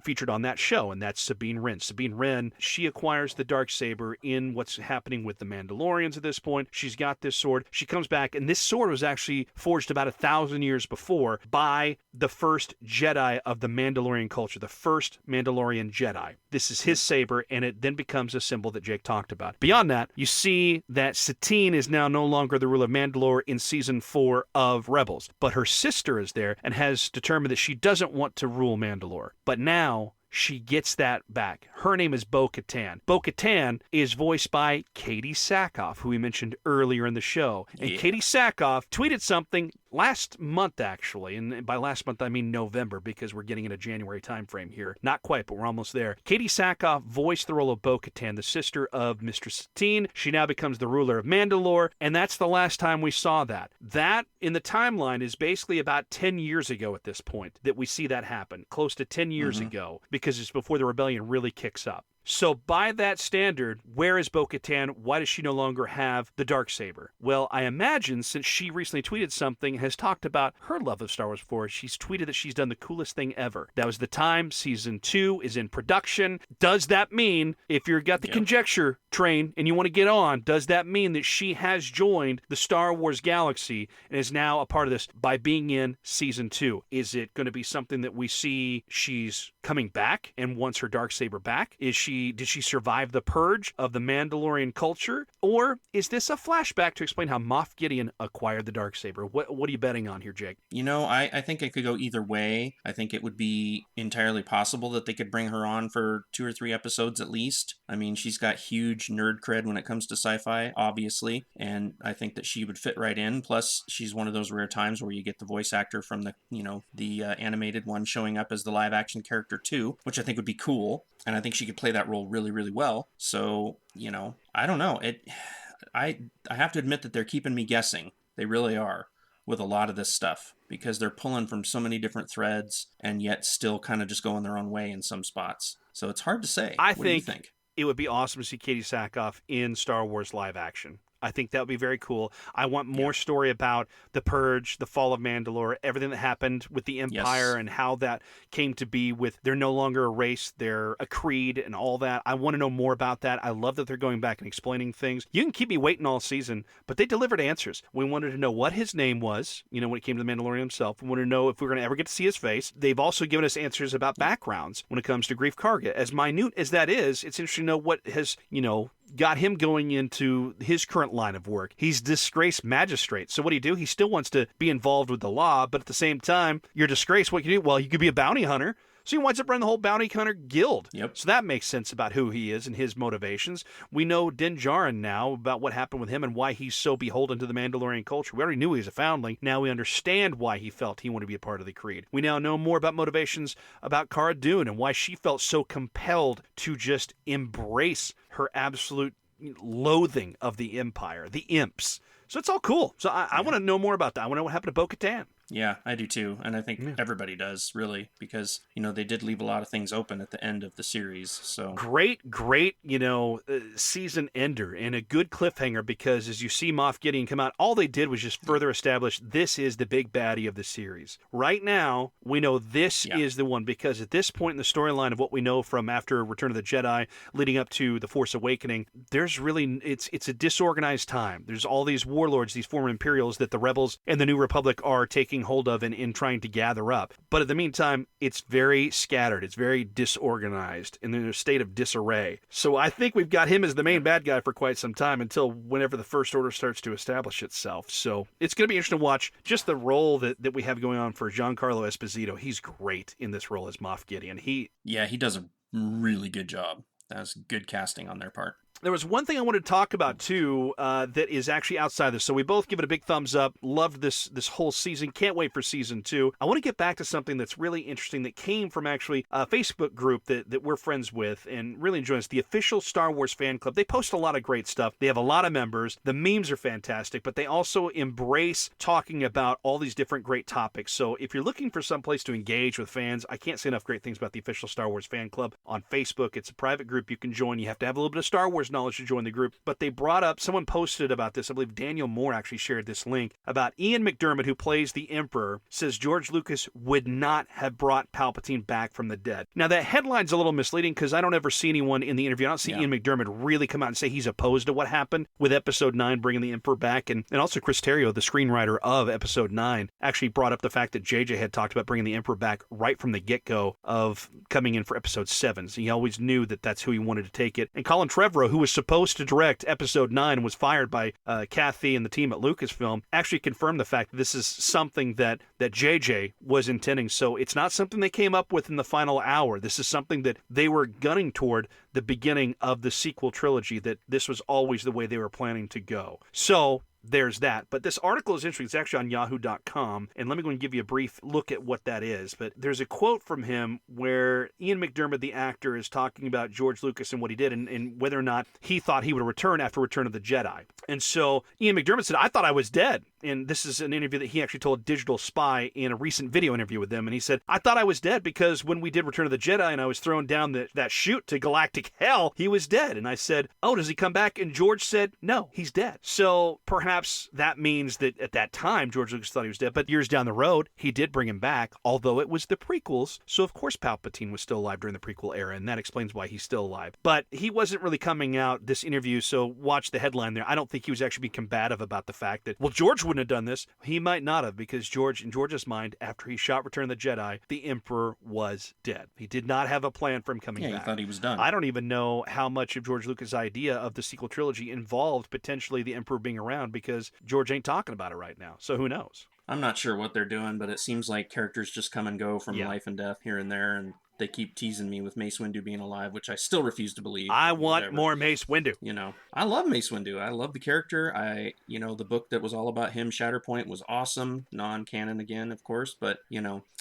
featured on that show, and that's Sabine Wren. Sabine Wren, she acquires the Darksaber in what's happening with the Mandalorians at this point. She's got this sword. She comes back, and this sword was actually forged about 1,000 years before by the first Jedi of the Mandalorian culture, the first Mandalorian Jedi. This is his saber, and it then becomes a symbol that Jake talked about. Beyond that, you see that Satine is now no longer the ruler of Mandalore in season 4 of Rebels, but her sister is there and has determined that she doesn't want to rule Mandalore. But now she gets that back. Her name is Bo-Katan. Bo-Katan is voiced by Katee Sackhoff, who we mentioned earlier in the show. And Katee Sackhoff tweeted something last month, actually. And by last month, I mean November, because we're getting in a January time frame here. Not quite, but we're almost there. Katee Sackhoff voiced the role of Bo-Katan, the sister of Mistress Satine. She now becomes the ruler of Mandalore, and that's the last time we saw that. That, in the timeline, is basically about 10 years ago at this point that we see that happen. Close to 10 years ago, because it's before the rebellion really kicks up. So by that standard, where is Bo-Katan? Why does she no longer have the Darksaber? Well, I imagine since she recently tweeted something, has talked about her love of Star Wars before, she's tweeted that she's done the coolest thing ever. That was the time. Season 2 is in production. Does that mean, if you've got the conjecture train and you want to get on, does that mean that she has joined the Star Wars galaxy and is now a part of this by being in Season 2? Is it going to be something that we see she's coming back and wants her Darksaber back? Did she survive the purge of the Mandalorian culture? Or is this a flashback to explain how Moff Gideon acquired the Darksaber? What are you betting on here, Jake? You know, I think it could go either way. I think it would be entirely possible that they could bring her on for 2 or 3 episodes at least. I mean, she's got huge nerd cred when it comes to sci-fi, obviously, and I think that she would fit right in. Plus, she's one of those rare times where you get the voice actor from the animated one showing up as the live action character too, which I think would be cool. And I think she could play that role really, really well. So, I don't know. I have to admit that they're keeping me guessing. They really are with a lot of this stuff because they're pulling from so many different threads and yet still kind of just going their own way in some spots. So it's hard to say. What do you think? It would be awesome to see Katee Sackhoff in Star Wars live action. I think that would be very cool. I want more story about the Purge, the fall of Mandalore, everything that happened with the Empire and how that came to be with they're no longer a race, they're a creed and all that. I want to know more about that. I love that they're going back and explaining things. You can keep me waiting all season, but they delivered answers. We wanted to know what his name was, when it came to the Mandalorian himself. We wanted to know if we were going to ever get to see his face. They've also given us answers about backgrounds when it comes to Grief Karga. As minute as that is, it's interesting to know what has, got him going into his current line of work. He's disgraced magistrate. So what do? He still wants to be involved with the law, but at the same time, you're disgraced. What can you do? Well, you could be a bounty hunter. So he winds up running the whole bounty hunter guild. Yep. So that makes sense about who he is and his motivations. We know Din Djarin now about what happened with him and why he's so beholden to the Mandalorian culture. We already knew he was a foundling. Now we understand why he felt he wanted to be a part of the Creed. We now know more about motivations about Cara Dune and why she felt so compelled to just embrace her absolute loathing of the Empire, the imps. So it's all cool. So I want to know more about that. I want to know what happened to Bo-Katan. Yeah, I do too. And I think everybody does, really, because, they did leave a lot of things open at the end of the series. So great, season ender and a good cliffhanger because as you see Moff Gideon come out, all they did was just further establish this is the big baddie of the series. Right now, we know this is the one because at this point in the storyline of what we know from after Return of the Jedi leading up to The Force Awakening, there's really, it's a disorganized time. There's all these warlords, these former Imperials that the Rebels and the New Republic are taking hold of and in trying to gather up. But in the meantime, it's very scattered. It's very disorganized and in a state of disarray. So I think we've got him as the main bad guy for quite some time until whenever the First Order starts to establish itself. So it's going to be interesting to watch just the role that we have going on for Giancarlo Esposito. He's great in this role as Moff Gideon. He does a really good job. That was good casting on their part. There was one thing I wanted to talk about, too, that is actually outside this. So we both give it a big thumbs up. Loved this whole season. Can't wait for season 2. I want to get back to something that's really interesting that came from actually a Facebook group that we're friends with and really enjoying. It's the official Star Wars fan club. They post a lot of great stuff. They have a lot of members. The memes are fantastic, but they also embrace talking about all these different great topics. So if you're looking for some place to engage with fans, I can't say enough great things about the official Star Wars fan club on Facebook. It's a private group you can join. You have to have a little bit of Star Wars knowledge to join the group, but they brought up, someone posted about this, I believe Daniel Moore actually shared this link, about Ian McDiarmid, who plays the Emperor, says George Lucas would not have brought Palpatine back from the dead. Now that headline's a little misleading because I don't ever see anyone in the interview, I don't see Ian McDiarmid really come out and say he's opposed to what happened with Episode 9 bringing the Emperor back, and also Chris Terrio, the screenwriter of Episode 9, actually brought up the fact that JJ had talked about bringing the Emperor back right from the get-go of coming in for Episode 7, so he always knew that that's who he wanted to take it. And Colin Trevorrow, who was supposed to direct Episode 9 and was fired by Katee and the team at Lucasfilm, actually confirmed the fact that this is something that JJ was intending. So it's not something they came up with in the final hour. This is something that they were gunning toward the beginning of the sequel trilogy, that this was always the way they were planning to go. So there's that. But this article is interesting. It's actually on yahoo.com. And let me go and give you a brief look at what that is. But there's a quote from him where Ian McDiarmid, the actor, is talking about George Lucas and what he did and whether or not he thought he would return after Return of the Jedi. And so Ian McDiarmid said, I thought I was dead. And this is an interview that he actually told Digital Spy in a recent video interview with them. And he said, I thought I was dead because when we did Return of the Jedi and I was thrown down that chute to galactic hell, he was dead. And I said, oh, does he come back? And George said, no, he's dead. So perhaps that means that at that time, George Lucas thought he was dead. But years down the road, he did bring him back, although it was the prequels. So of course Palpatine was still alive during the prequel era. And that explains why he's still alive. But he wasn't really coming out this interview. So watch the headline there. I don't think he was actually being combative about the fact that, well, George wouldn't have done this. He might not have, because George, in George's mind, after he shot Return of the Jedi, the Emperor was dead. He did not have a plan for him coming back. Yeah, he thought he was done. I don't even know how much of George Lucas' idea of the sequel trilogy involved potentially the Emperor being around, because George ain't talking about it right now. So who knows? I'm not sure what they're doing, but it seems like characters just come and go from life and death here and there, and they keep teasing me with Mace Windu being alive, which I still refuse to believe. I want more Mace Windu. You know, I love Mace Windu. I love the character. The book that was all about him, Shatterpoint, was awesome. Non-canon again, of course, but,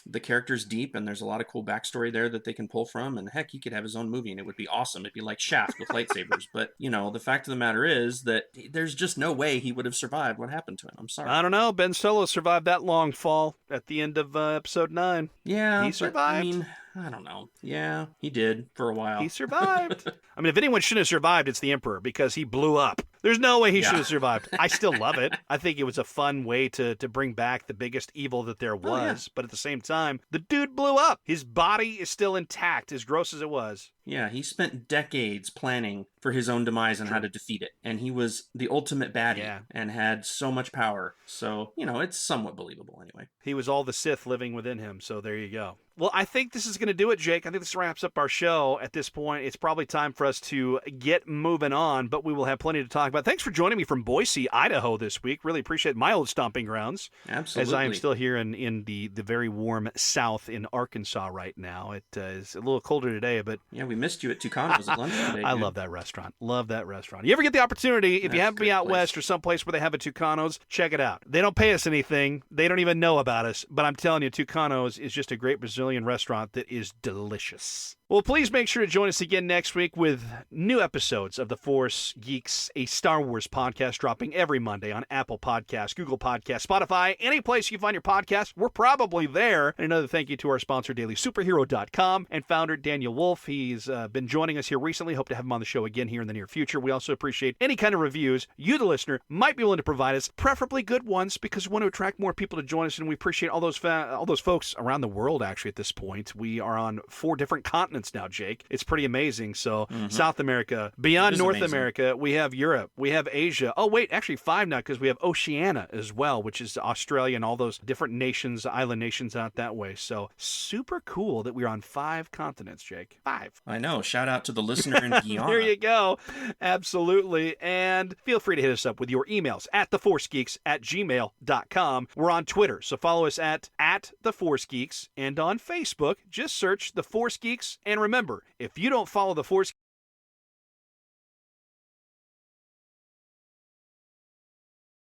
the character's deep, and there's a lot of cool backstory there that they can pull from, and heck, he could have his own movie, and it would be awesome. It'd be like Shaft with lightsabers, but, the fact of the matter is that there's just no way he would have survived what happened to him. I'm sorry. I don't know. Ben Solo survived that long fall at the end of Episode 9. Yeah. He survived. I don't know. Yeah, he did for a while. He survived. I mean, if anyone shouldn't have survived, it's the Emperor, because he blew up. There's no way he should have survived. I still love it. I think it was a fun way to bring back the biggest evil that there was. Oh, yeah. But at the same time, the dude blew up. His body is still intact, as gross as it was. Yeah, he spent decades planning for his own demise and how to defeat it. And he was the ultimate baddie and had so much power. So, it's somewhat believable anyway. He was all the Sith living within him, so there you go. Well, I think this is going to do it, Jake. I think this wraps up our show at this point. It's probably time for us to get moving on, but we will have plenty to talk about. Thanks for joining me from Boise, Idaho this week. Really appreciate my old stomping grounds. Absolutely. As I am still here in the very warm South in Arkansas right now. It is a little colder today, but... Yeah, we missed you at Tucano's at lunch today. I love that restaurant. Love that restaurant. You ever get the opportunity, if you happen to be out west or someplace where they have a Tucano's, check it out. They don't pay us anything. They don't even know about us. But I'm telling you, Tucano's is just a great Brazilian restaurant that is delicious. Well, please make sure to join us again next week with new episodes of the Force Geeks, a Star Wars podcast dropping every Monday on Apple Podcasts, Google Podcasts, Spotify, any place you find your podcast. We're probably there. And another thank you to our sponsor, DailySuperhero.com, and founder Daniel Wolf. He's been joining us here recently. Hope to have him on the show again here in the near future. We also appreciate any kind of reviews you, the listener, might be willing to provide us, preferably good ones, because we want to attract more people to join us, and we appreciate all those folks around the world, actually, at this point. We are on 4 different continents now, Jake. It's pretty amazing. So South America, beyond North America, we have Europe, we have Asia. Oh, wait, actually 5 now, because we have Oceania as well, which is Australia and all those different nations, island nations out that way. So super cool that we're on 5 continents, Jake. 5. I know. Shout out to the listener in Guyana. There you go. Absolutely. And feel free to hit us up with your emails at theforcegeeks@gmail.com. We're on Twitter, so follow us at @theforcegeeks, and on Facebook, just search The Force Geeks. And remember, if you don't follow The Force